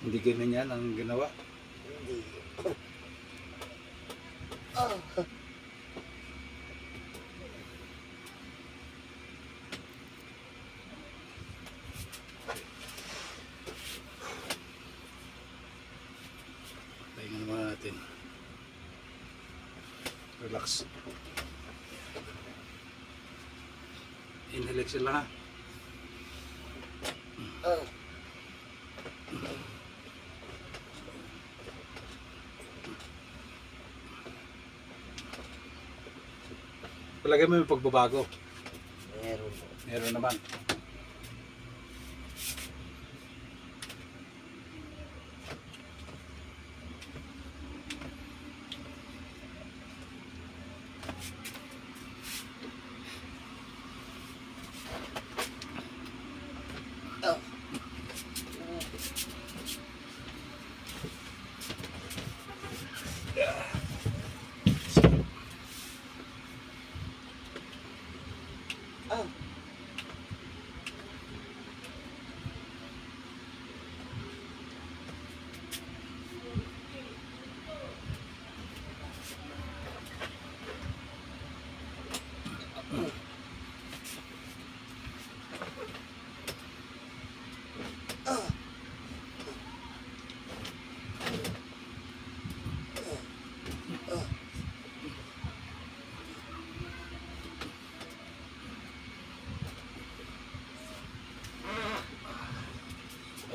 Hindi ganyan ang ginawa. Hindi. Ah. Pahinga naman natin. Relax. Inhale exhale lang ha. Ah. Palagay mo yung pagbabago. Meron po. Meron naman. Ah. Ah. Ah.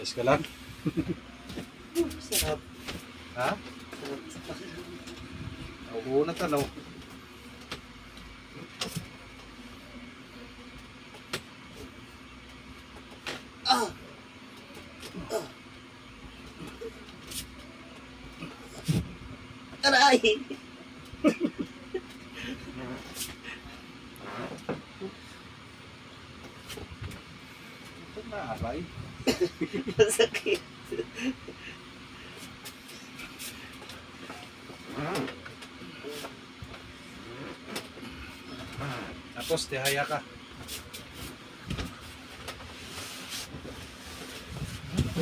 Ayos ka lang. Sarap. Ha? Sarap. Oo na tanaw. Ah. Ah. Aray! Ito na aray. Masakit. Tapos tihaya ka.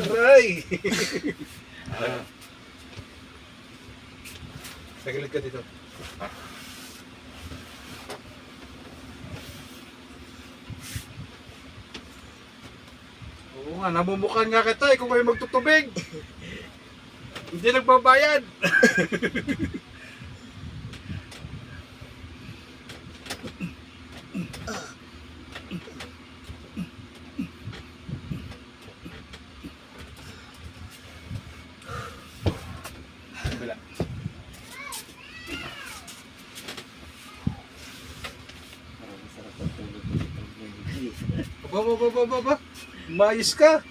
Aray! Tagilid ka dito. Oo nga, namumukan nga kita kung kayo magtutubig. Hindi nagbabayad. Bila. Parang sarap ang tulog dito. Ba. Mayos ka.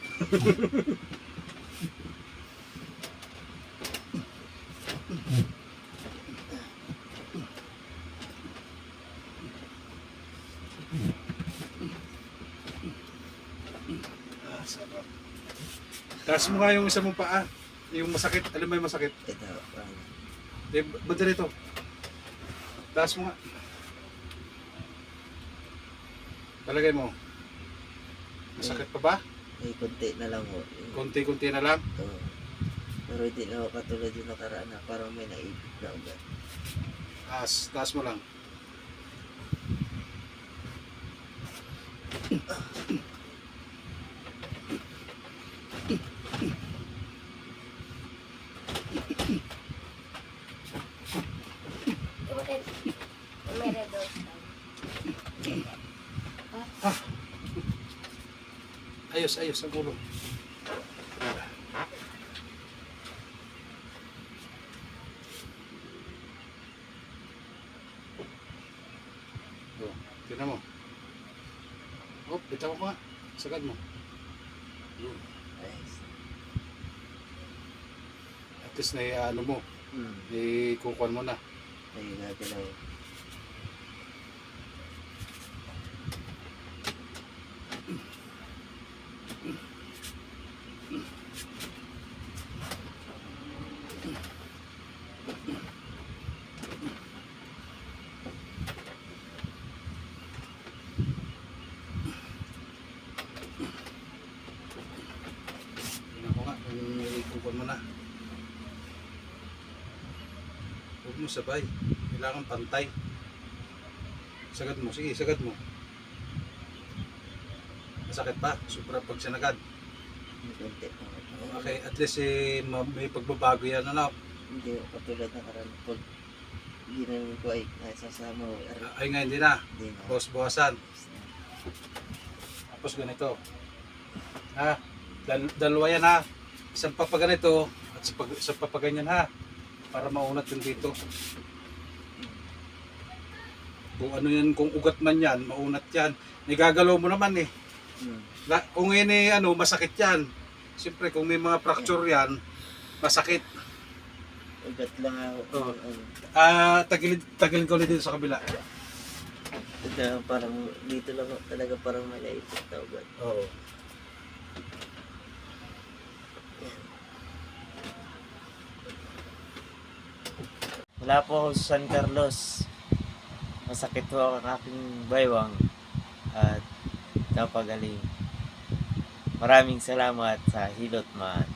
Sarap. Taas mo nga yung isa mong paa. Yung masakit. Alam mo yung masakit? Ito, parang Ba't dito? Taas mo nga. Palagay mo. Masakit pa ba? may konti na lang po. Kunti-kunti na lang. Oo. Pero hindi na ako katulad yung nakaraan na parang may naibig na ugat. Taas mo lang. Ayos ang ulo. Oh, tingnan mo. Oh, bitaw mo nga. Sagad mo. Nice. At least na ano mo, Hmm. kukuhan mo na. Ayun natin ako. Tingnan ko nga. Nanginginig ko sabay. Kailangan pantay. Sagad mo. Sige, sagad mo. Masakit pa. Sobra pag sinagad. Konti. Okay, at least may pagbabago yan, ano? Hindi katulad ng karaan. Pag ginanon ko ay nasasama ko. Ay nga, hindi na. Hindi na. Bawas-bawasan. Tapos ganito. Ha? Dalawa yan ha. Isang papaganito at isang papaganyan ha. Para maunat yung dito. Kung ano yan, kung ugat man yan, maunat yan. Nagagalaw mo naman eh. Kung ini ano, masakit yan. Siyempre kung may mga fracture yan, masakit. Ugat lang ako. Oo. Tagilid ko ulit dito sa kabila. Ito parang dito lang talaga parang may naipit na ugat. Oo. Wala po ako sa San Carlos. Masakit po ang aking baywang at napagaling. Maraming salamat sa Hilot Man.